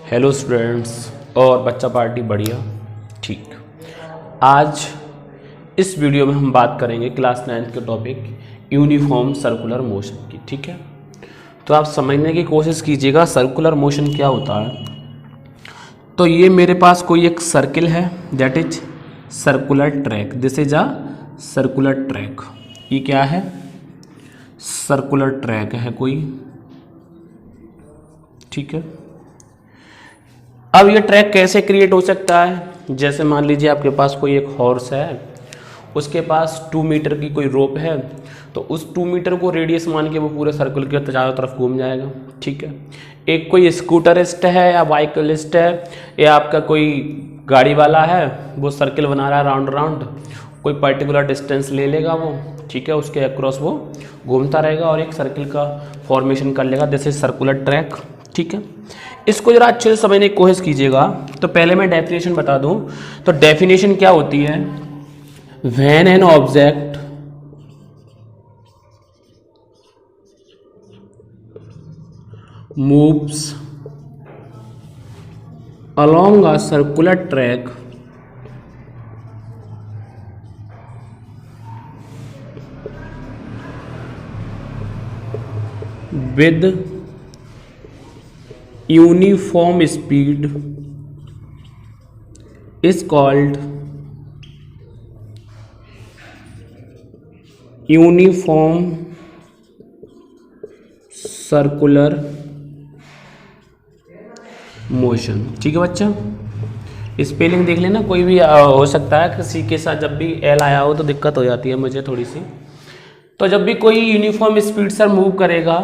Hello students और बच्चा party बढ़िया ठीक। आज इस वीडियो में हम बात करेंगे क्लास 9th के टॉपिक यूनिफॉर्म सर्कुलर मोशन की। ठीक है, तो आप समझने की कोशिश कीजिएगा सर्कुलर मोशन क्या होता है। तो ये मेरे पास कोई एक सर्किल है, that is circular track. This is a circular track. ये क्या है? सर्कुलर ट्रैक है कोई। ठीक है, अब ये ट्रैक कैसे क्रिएट हो सकता है? जैसे मान लीजिए आपके पास कोई एक हॉर्स है, उसके पास 2 मीटर की कोई रोप है, तो उस 2 मीटर को रेडियस मान के वो पूरे सर्कल के चारों तरफ घूम जाएगा। ठीक है, एक कोई स्कूटरिस्ट है या बाइकलिस्ट है या आपका कोई गाड़ी वाला है, वो सर्किल बना रहा है राउंड राउंड, कोई पर्टिकुलर डिस्टेंस ले लेगा वो। ठीक है, उसके अक्रॉस वो घूमता रहेगा और एक सर्किल का फॉर्मेशन कर लेगा। This is circular track. ठीक है, इसको जरा अच्छे से समझने की कोशिश कीजिएगा। तो पहले मैं डेफिनेशन बता दूं। तो डेफिनेशन क्या होती है? When an object moves along a circular track with uniform speed is called uniform circular motion. ठीक है बच्चा, स्पेलिंग देख लेना, कोई भी हो सकता है। किसी के साथ जब भी एल आया हो तो दिक्कत हो जाती है मुझे थोड़ी सी। तो जब भी कोई यूनिफॉर्म स्पीड से मूव करेगा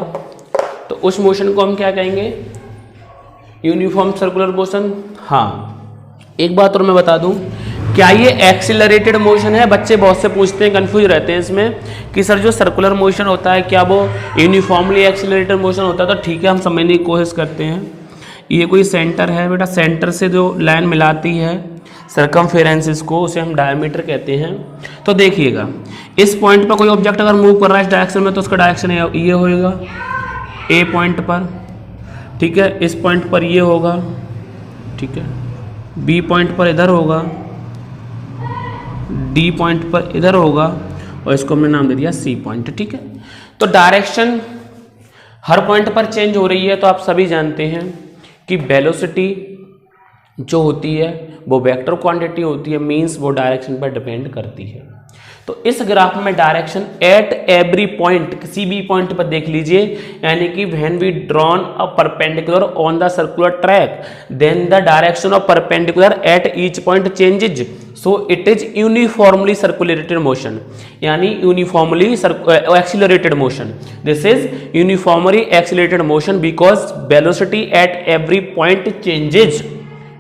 तो उस मोशन को हम क्या कहेंगे? Uniform circular motion. हाँ, एक बात और मैं बता दूं, क्या ये एक्सीलरेटेड मोशन है? बच्चे बहुत से पूछते हैं, कंफ्यूज रहते हैं इसमें कि सर जो सर्कुलर मोशन होता है क्या वो यूनिफॉर्मली एक्सीलरेटेड मोशन होता है? तो ठीक है, हम समझने की कोशिश करते हैं। ये कोई सेंटर है बेटा, सेंटर से जो लाइन मिलाती है सर्कमफेरेंसेस को, उसे हम डायमीटर कहते हैं। तो देखिएगा, इस पॉइंट पर कोई ऑब्जेक्ट अगर मूव कर रहा है इस डायरेक्शन में, तो उसका डायरेक्शन ये होगा ए पॉइंट पर। ठीक है, इस पॉइंट पर ये होगा। ठीक है, बी पॉइंट पर इधर होगा, डी पॉइंट पर इधर होगा, और इसको हमने नाम दे दिया सी पॉइंट। ठीक है, तो डायरेक्शन हर पॉइंट पर चेंज हो रही है। तो आप सभी जानते हैं कि वेलोसिटी जो होती है वो वेक्टर क्वांटिटी होती है, मींस वो डायरेक्शन पर डिपेंड करती है। तो इस ग्राफ में डायरेक्शन एट एवरी पॉइंट, किसी भी पॉइंट पर देख लीजिए, यानी कि when we drawn a perpendicular on the circular track then the direction of perpendicular at each point changes, so it is uniformly circulated motion, यानी uniformly accelerated motion. This is uniformly accelerated motion because velocity at every point changes.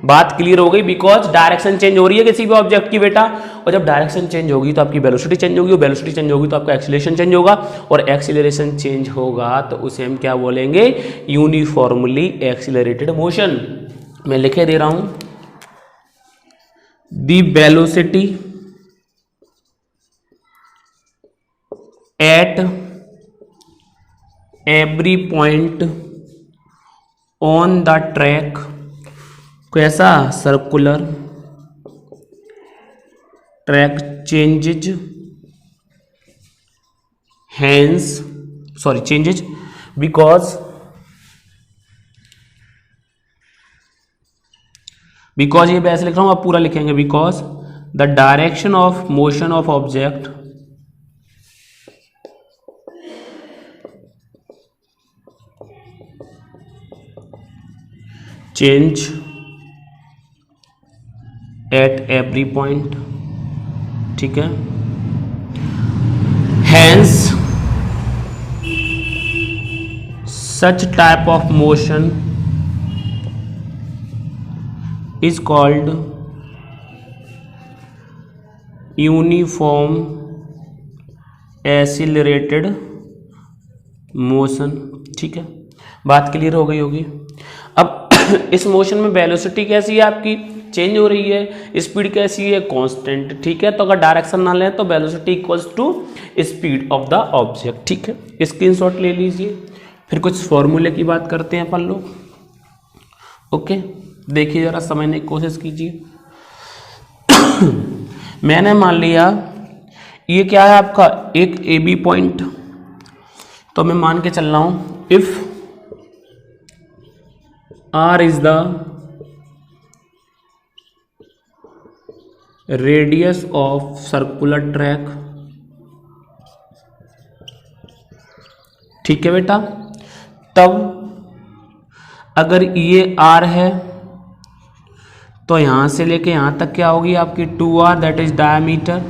बात clear हो गई? Because direction change हो रही है किसी भी object की बेटा, और जब डायरेक्शन चेंज होगी तो आपकी वेलोसिटी चेंज होगी, और वेलोसिटी चेंज होगी तो आपका एक्सीलरेशन चेंज होगा, और एक्सीलरेशन चेंज होगा तो उसे हम क्या बोलेंगे? Uniformly accelerated motion. मैं लिखे दे रहा हूं, the velocity at every point on the track, कैसा? Circular track changes, changes because ये वैसे लिख रहा हूं, आप पूरा लिखेंगे, because the direction of motion of object change at every point. ठीक है, hence such type of motion is called uniform accelerated motion. ठीक है, बात क्लियर हो गई होगी। अब इस मोशन में वेलोसिटी कैसी है आपकी? चेंज हो रही है, स्पीड कैसी है? कांस्टेंट। ठीक है, तो अगर डायरेक्शन ना लें तो velocity equals to speed of the object. ठीक है, स्क्रीनशॉट ले लीजिए। फिर कुछ फॉर्मूले की बात करते हैं अपन लोग, ओके, देखिए जरा समझने की कोशिश कीजिए। मैंने मान लिया ये क्या है आपका एक ए बी पॉइंट, तो मैं मान के चल रहा हूं if R is the radius of circular track, ठीक है बेटा। तब अगर ये R है तो यहां से लेके यहां तक क्या होगी आपकी 2R, दैट इज डायमीटर,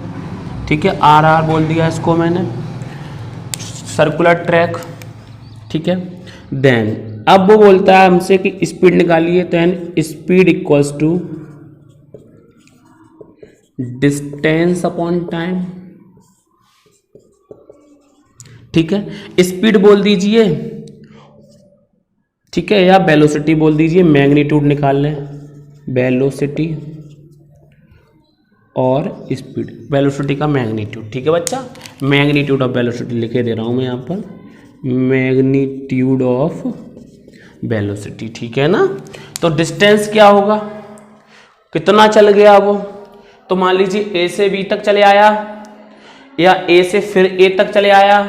ठीक है। RR बोल दिया इसको मैंने, सर्कुलर ट्रैक, ठीक है। देन अब वो बोलता है हमसे कि स्पीड निकालिए, then speed equals to distance upon time, ठीक है। स्पीड बोल दीजिए, ठीक है, या वेलोसिटी बोल दीजिए, मैग्नीट्यूड निकाल लें, वेलोसिटी और स्पीड, वेलोसिटी का मैग्नीट्यूड, ठीक है बच्चा। मैग्नीट्यूड ऑफ वेलोसिटी लिखे दे रहा हूं मैं यहाँ पर, मैग्नीट्यूड ऑफ वेलोसिटी, ठीक है ना। तो डिस्टेंस क्या होगा, कितना चल गया वो, तो मान लीजिए ए से बी तक चले आया या ए से फिर ए तक चले आया,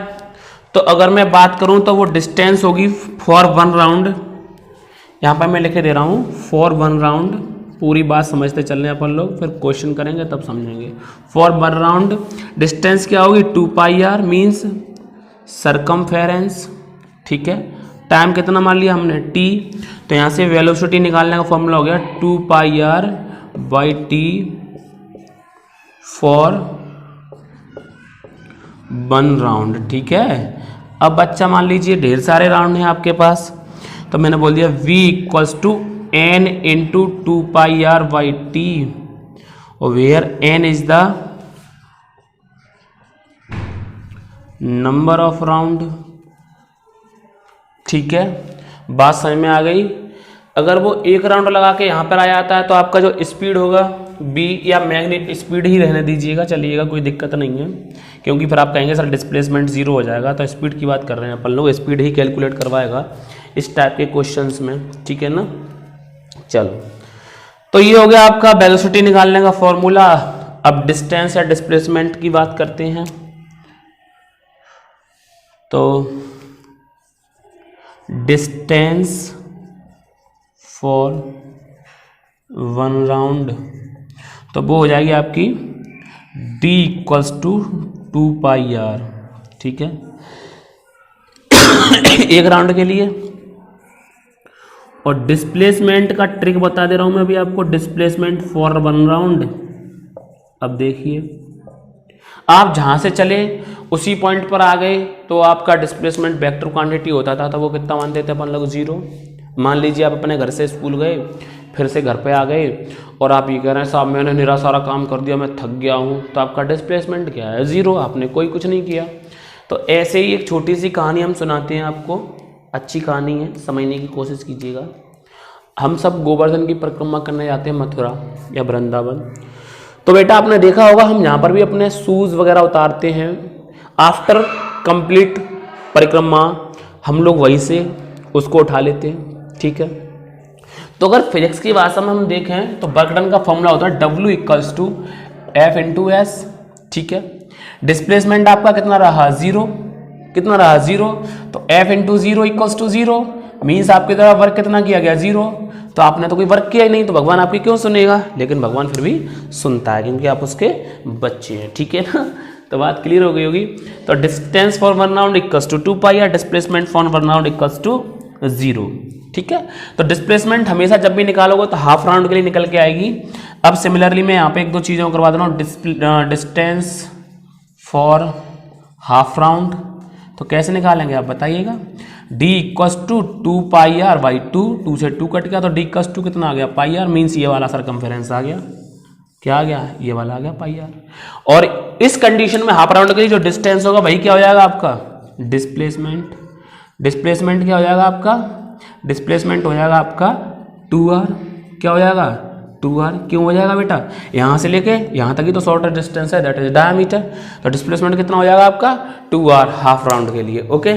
तो अगर मैं बात करूं तो वो डिस्टेंस होगी फॉर वन राउंड, यहां पर मैं लिखे दे रहा हूं फॉर वन राउंड, पूरी बात समझते चल रहे हैं अपन लोग, फिर क्वेश्चन करेंगे तब समझेंगे। फॉर वन राउंड डिस्टेंस क्या होगी 2πr मीन्स सरकमफेरेंस, ठीक है। टाइम कितना मान लिया हमने t, तो यहां से वेलोसिटी निकालने का फॉर्मूला हो गया 2πr/t फॉर वन राउंड, ठीक है। अब बच्चा मान लीजिए ढेर सारे राउंड हैं आपके पास, तो मैंने बोल दिया v equals to n into 2πr/t, और where n is the number of round, ठीक है। बात समझ में आ गई। अगर वो एक राउंड लगा के यहाँ पर आ जाता है तो आपका जो स्पीड होगा b या मैग्नेट स्पीड ही रहने दीजिएगा, चलिएगा, कोई दिक्कत नहीं है, क्योंकि फिर आप कहेंगे सर डिस्प्लेसमेंट जीरो हो जाएगा, तो स्पीड की बात कर रहे हैं अपन लोग, स्पीड ही कैलकुलेट करवाएगा इस टाइप के क्वेश्चंस में, ठीक है ना। चलो, तो ये हो गया आपका वेलोसिटी निकालने का फॉर्मूला। अब डिस्टेंस या डिस्प्लेसमेंट की बात करते हैं, तो डिस्टेंस फॉर वन राउंड, तो वो हो जाएगी आपकी d इक्वल्स टू 2πr, ठीक है, एक राउंड के लिए। और डिस्प्लेसमेंट का ट्रिक बता दे रहा हूं मैं अभी आपको, डिस्प्लेसमेंट फॉर वन राउंड। अब देखिए आप जहां से चले उसी पॉइंट पर आ गए तो आपका डिस्प्लेसमेंट वेक्टर क्वांटिटी होता था, तो वो कितना मानते थे अपन लोग 0। मान लीजिए आप अपने घर से स्कूल गए, फिर से घर पे आ गए और आप ये कह रहे हैं साहब मैंने निरा सारा काम कर दिया, मैं थक गया हूँ, तो आपका डिस्प्लेसमेंट क्या है 0, आपने कोई कुछ नहीं किया। तो ऐसे ही एक छोटी सी कहानी हम सुनाते हैं आपको, अच्छी कहानी है, समझने की कोशिश कीजिएगा। हम सब गोवर्धन की परिक्रमा करने जाते हैं मथुरा या वृंदावन, तो बेटा आपने देखा होगा हम यहाँ पर भी अपने शूज़ वगैरह उतारते हैं, आफ्टर कंप्लीट परिक्रमा हम लोग वहीं से उसको उठा लेते हैं, ठीक है। तो अगर फिजिक्स की भाषा में हम देखें तो वर्क डन का फॉर्मूला होता है W equals to F into s, ठीक है। डिस्प्लेसमेंट आपका कितना रहा 0, कितना रहा 0, तो F into 0 equals to 0 means आपकी तरफ वर्क कितना किया गया 0। तो आपने तो कोई वर्क किया ही नहीं, तो भगवान आपकी क्यों सुनेगा, लेकिन भगवान फिर भी सुनता है क्योंकि आप उसके बच्चे हैं, ठीक है ना। तो बात क्लियर हो गई होगी। तो distance for one round equals to 2πr, displacement for one round equals to 0, ठीक है। तो डिस्प्लेसमेंट हमेशा जब भी निकालोगे तो हाफ राउंड के लिए निकल के आएगी। अब सिमिलरली मैं यहाँ पे एक दो चीज़ों को करवा दे रहा हूँ, डिस्टेंस फॉर हाफ राउंड, तो कैसे निकालेंगे आप बताइएगा। d इक्वल्स टू 2πr/2, 2 से 2 कट गया तो d इक्वल्स टू कितना आ गया πr, मीन्स ये वाला सरकमफेरेंस आ गया, क्या आ गया, ये वाला आ गया πr। और इस कंडीशन में हाफ राउंड के लिए जो डिस्टेंस होगा वही क्या हो जाएगा आपका डिस्प्लेसमेंट। डिस्प्लेसमेंट क्या हो जाएगा आपका, डिस्प्लेसमेंट हो जाएगा आपका 2r, क्या हो जाएगा 2r, क्यों हो जाएगा बेटा, यहाँ से लेके यहाँ तक ही तो शॉर्टर डिस्टेंस है, दैट इज डायमीटर। तो डिस्प्लेसमेंट कितना हो जाएगा आपका 2r हाफ राउंड के लिए, ओके।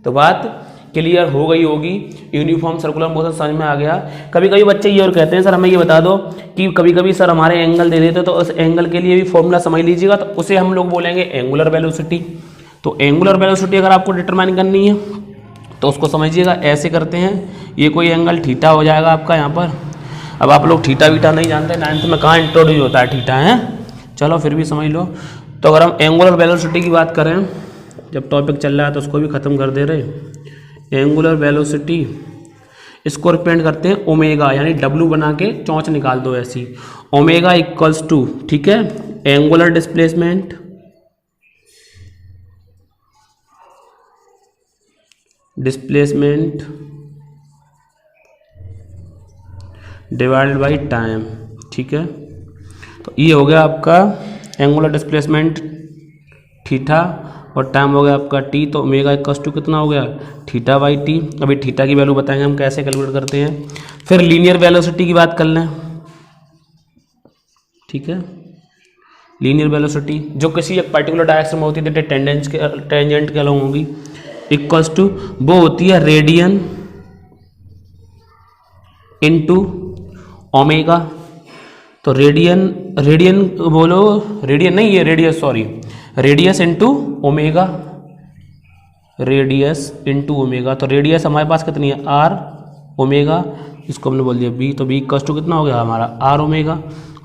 तो बात क्लियर हो गई होगी। यूनिफॉर्म सर्कुलर मोशन समझ में आ गया। कभी कभी बच्चे ये और कहते हैं सर हमें ये बता दो कि कभी कभी सर हमारे एंगल दे देते तो उस एंगल के लिए भी फॉर्मूला समझ लीजिएगा, तो उसे हम लोग बोलेंगे एंगुलर वेलोसिटी। तो एंगुलर वेलोसिटी अगर आपको डिटरमाइन करनी है तो उसको समझिएगा, ऐसे करते हैं, ये कोई एंगल थीटा हो जाएगा आपका यहाँ पर। अब आप लोग थीटा वीटा नहीं जानते, 9th में कहाँ इंट्रोड्यूस होता है थीटा है, चलो फिर भी समझ लो। तो अगर हम एंगुलर वेलोसिटी की बात करें, जब टॉपिक चल रहा है तो उसको भी ख़त्म कर दे रहे। एंगुलर वेलोसिटी इसको रिप्रेजेंट करते हैं ओमेगा, यानी डब्लू बना के चौंच निकाल दो ऐसी। ओमेगा इक्वल्स टू, ठीक है, angular displacement divided by time, ठीक है। तो ये हो गया आपका एंगुलर डिस्प्लेसमेंट थीटा और टाइम हो गया आपका टी। तो ओमेगा इक्वल्स टू कितना हो गया, थीटा बाई टी। अभी थीटा की वैल्यू बताएंगे हम कैसे कैलकुलेट करते हैं। फिर लीनियर वेलोसिटी की बात कर लें, ठीक है। लीनियर वेलोसिटी जो किसी एक पर्टिकुलर डायरेक्शन में होती है, टेंजेंट के अलॉन्ग होगी, इक्वल्स टू वो होती है रेडियन इनटू ओमेगा। तो रेडियन बोलो, रेडियन नहीं, ये radius, sorry, radius into omega, radius into omega. तो रेडियस हमारे पास कितनी है, आर ओमेगा, इसको हमने बोल दिया बी, तो बी इक्वल्स टू कितना हो गया हमारा, आर ओमेगा।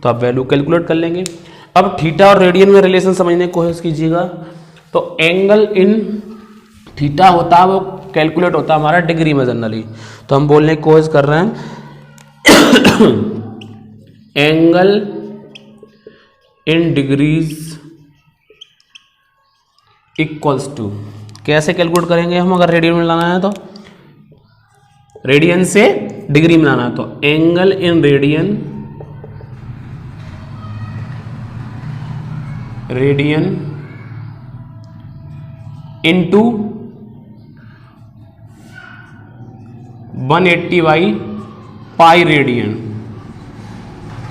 तो आप वैल्यू कैलकुलेट कर लेंगे। अब थीटा और रेडियन में रिलेशन समझने की कोशिश कीजिएगा। तो एंगल इन थीटा होता है वो कैलकुलेट होता है हमारा डिग्री में जनरली। तो हम बोलने की कोशिश कर रहे हैं angle in degrees equals to, कैसे कैलकुलेट करेंगे हम, अगर रेडियन में लाना है तो रेडियन से डिग्री में लाना है तो angle in radian into 180 by pi radian,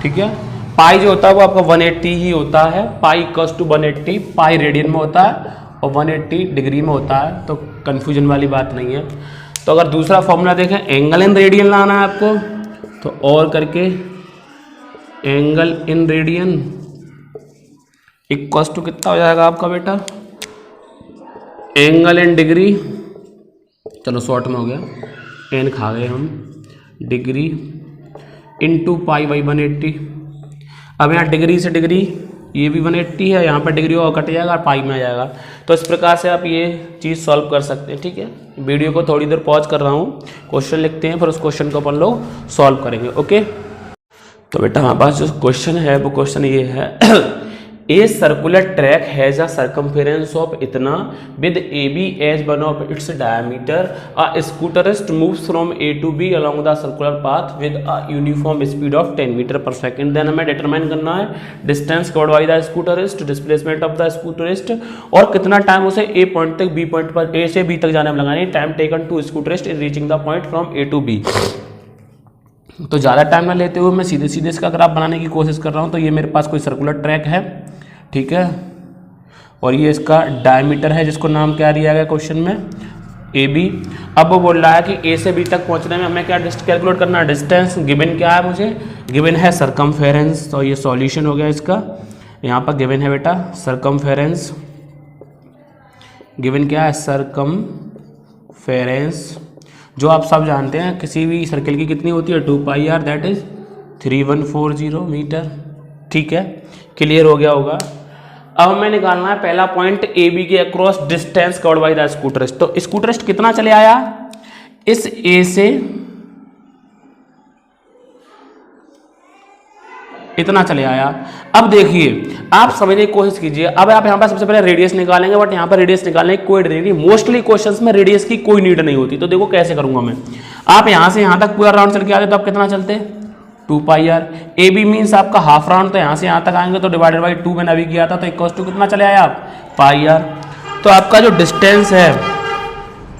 ठीक है। पाई जो होता है वो आपका 180 ही होता है, pi equals to 180 pi radian में होता है और 180 डिग्री में होता है, तो कंफ्यूजन वाली बात नहीं है। तो अगर दूसरा फॉर्मूला देखें, एंगल इन रेडियन लाना है आपको, तो और करके angle in radian equals to कितना हो जाएगा आपका बेटा, एंगल इन डिग्री, चलो शॉर्ट में हो गया, एन खा गए हम, डिग्री इनटू पाई बाई 180। अब यहाँ डिग्री से डिग्री, ये भी 180 है, यहाँ पर डिग्री और कट जाएगा, पाई में आ जाएगा। तो इस प्रकार से आप ये चीज़ सॉल्व कर सकते हैं, ठीक है। वीडियो को थोड़ी देर पॉज कर रहा हूँ, क्वेश्चन लिखते हैं, फिर उस क्वेश्चन को अपन लोग सॉल्व करेंगे, ओके। तो बेटा हमारे पास जो क्वेश्चन है वो क्वेश्चन ये है a circular track has a circumference of इतना with A B as one of its diameter, a scooterist moves from A to B along the circular path with a uniform speed of 10 meter per second. Then हमें determine करना है distance covered by the scooterist, displacement of the scooterist, और कितना time उसे A point तक, B point पर, A से B तक जाने में लगानी, time taken to scooterist in reaching the point from A to B. तो ज़्यादा टाइम ना लेते हुए मैं सीधे सीधे इसका ग्राफ बनाने की कोशिश कर रहा हूँ। तो ये मेरे पास कोई सर्कुलर ट्रैक है, ठीक है, और ये इसका डायमीटर है जिसको नाम क्या दिया गया क्वेश्चन में, ए बी। अब वो बोल रहा है कि ए से बी तक पहुंचने में हमें क्या कैलकुलेट करना है, डिस्टेंस। गिवन क्या है मुझे, गिवन है सरकमफेरेंस। तो ये सॉल्यूशन हो गया इसका, यहाँ पर गिवन है बेटा सरकमफेरेंस, गिवन क्या है सरकमफेरेंस, जो आप सब जानते हैं किसी भी सर्किल की कितनी होती है, 2 पाई आर, दैट इज 3140 मीटर, ठीक है, क्लियर हो गया होगा। अब हमें निकालना है पहला पॉइंट ए बी के across distance covered by the scooterist. तो स्कूटरिस्ट कितना चले आया, इस ए से इतना चले आया। अब देखिए आप समझने की कोशिश कीजिए। अब आप यहाँ पर सबसे पहले रेडियस निकालेंगे, बट यहाँ पर रेडियस निकालने की कोई नीड नहीं, मोस्टली क्वेश्चंस में रेडियस की कोई नीड नहीं होती। तो देखो कैसे करूंगा मैं, आप यहाँ से यहाँ तक पूरा राउंड चल के आते तो आप कितना चलते, 2 पाई आर। ए बी मीन्स आपका हाफ राउंड, तो यहाँ से यहाँ तक आएंगे तो डिवाइडेड बाई 2 मैंने अभी किया था, तो इक्वल्स टू कितना चले आया आप, पाई आर। तो आपका जो डिस्टेंस है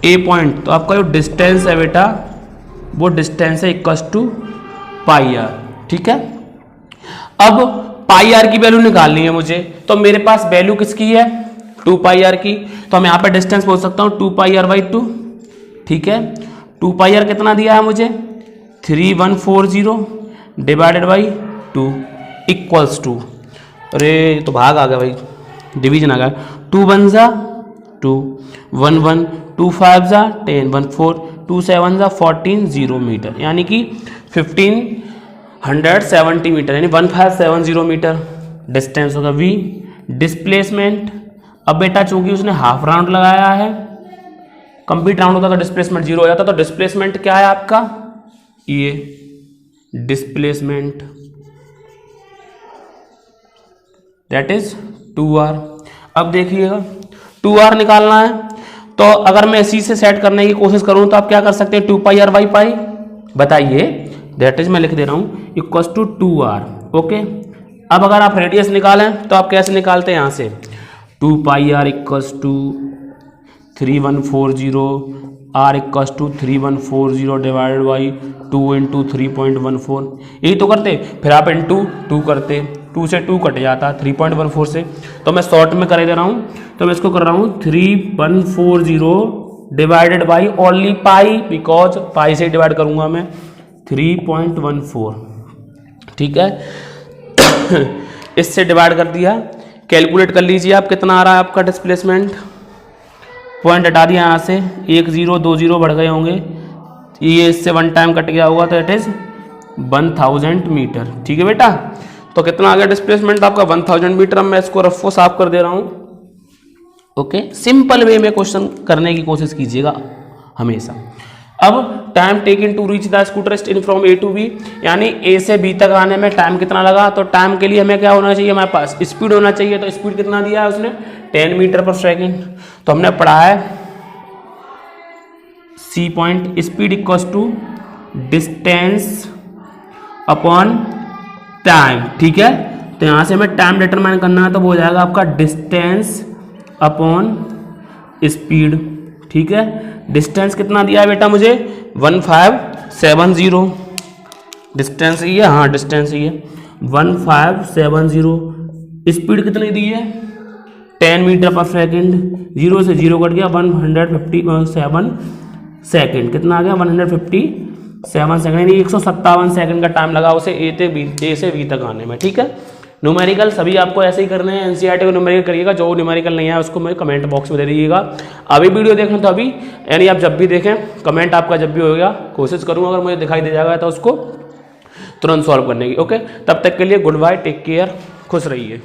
ए पॉइंट, तो आपका जो डिस्टेंस है बेटा वो डिस्टेंस है इक्वल्स टू पाई आर, ठीक है। अब पाई आर की वैल्यू निकालनी है मुझे, तो मेरे पास वैल्यू किसकी है, 2 पाई आर की। तो मैं यहाँ पे डिस्टेंस बोल सकता हूँ 2 पाई आर बाई 2, ठीक है। 2πr कितना दिया है मुझे 3140 डिवाइडेड बाई 2 इक्वल्स टू, अरे तो भाग आ गया भाई, डिवीजन आ गया, 2 1 जा 2 1 1 2 5 जा 10 1 4 2 7 जा 14 0 मीटर, यानी कि 1570 मीटर, यानी 1570 मीटर डिस्टेंस होगा v। डिस्प्लेसमेंट, अब बेटा चूंकि उसने हाफ राउंड लगाया है, कंप्लीट राउंड होता तो डिस्प्लेसमेंट 0 हो जाता, तो डिस्प्लेसमेंट क्या है आपका, ये डिस्प्लेसमेंट दैट इज 2r। अब देखिएगा 2r निकालना है, तो अगर मैं इसी से सेट करने की कोशिश करूं तो आप क्या कर सकते हैं, 2πr बाई पाई, बताइए, दैट इज मैं लिख दे रहा हूं इक्वल्स टू 2r। ओके, अब अगर आप रेडियस निकालें तो आप कैसे निकालते हैं, यहां से 2πr equals to 3140 r equals to 3140 divided by 2 into 3.14, यही तो करते, फिर आप इंटू 2 करते, 2 से 2 कट जाता 3.14 से, तो मैं शॉर्ट में कर दे रहा हूँ, तो मैं इसको कर रहा हूँ 3140 divided by only pi, because pi से डिवाइड करूँगा मैं 3.14, ठीक है। इससे डिवाइड कर दिया, कैलकुलेट कर लीजिए आप कितना आ रहा है आपका डिस्प्लेसमेंट, पॉइंट हटा दिया यहाँ से, 1 0 2 0 बढ़ गए होंगे, ये इससे 1 टाइम कट गया होगा, तो इट इज़ 1000 मीटर, ठीक है बेटा। तो कितना आ गया डिस्प्लेसमेंट आपका 1000 मीटर। अब मैं इसको रफो साफ कर दे रहा हूँ। ओके, सिंपल वे में क्वेश्चन करने की कोशिश कीजिएगा हमेशा। अब time taken to reach the scooter in from A to B, यानी ए से बी तक आने में टाइम कितना लगा, तो टाइम के लिए हमें क्या होना चाहिए, हमारे पास स्पीड होना चाहिए, तो स्पीड कितना दिया है उसने 10 मीटर पर सेकेंड। तो हमने पढ़ा है C point, speed equals to distance upon time, ठीक है। तो यहाँ से हमें टाइम डिटरमाइन करना है, तो वो हो जाएगा आपका डिस्टेंस अपॉन स्पीड, ठीक है। डिस्टेंस कितना दिया है बेटा मुझे 1570, डिस्टेंस ये, हाँ डिस्टेंस ये 1570, स्पीड कितनी दी है 10 मीटर पर सेकेंड, 0 से 0 कट गया 157 सेकेंड, कितना आ गया 157 सेकेंड, यानी 157 सेकेंड का टाइम लगा उसे ए से बी तक आने में, ठीक है। न्यूमेरिकल सभी आपको ऐसे ही करने हैं, एनसीईआरटी को न्यूमेरिकल करिएगा, जो न्यूमेरिकल नहीं है उसको मुझे कमेंट बॉक्स में दे दीजिएगा। अभी वीडियो देखें तो अभी, यानी आप जब भी देखें, कमेंट आपका जब भी होगा, कोशिश करूँगा अगर मुझे दिखाई दे जाएगा तो उसको तुरंत सॉल्व करने की। ओके, तब तक के लिए गुड बाय, टेक केयर, खुश रहिए।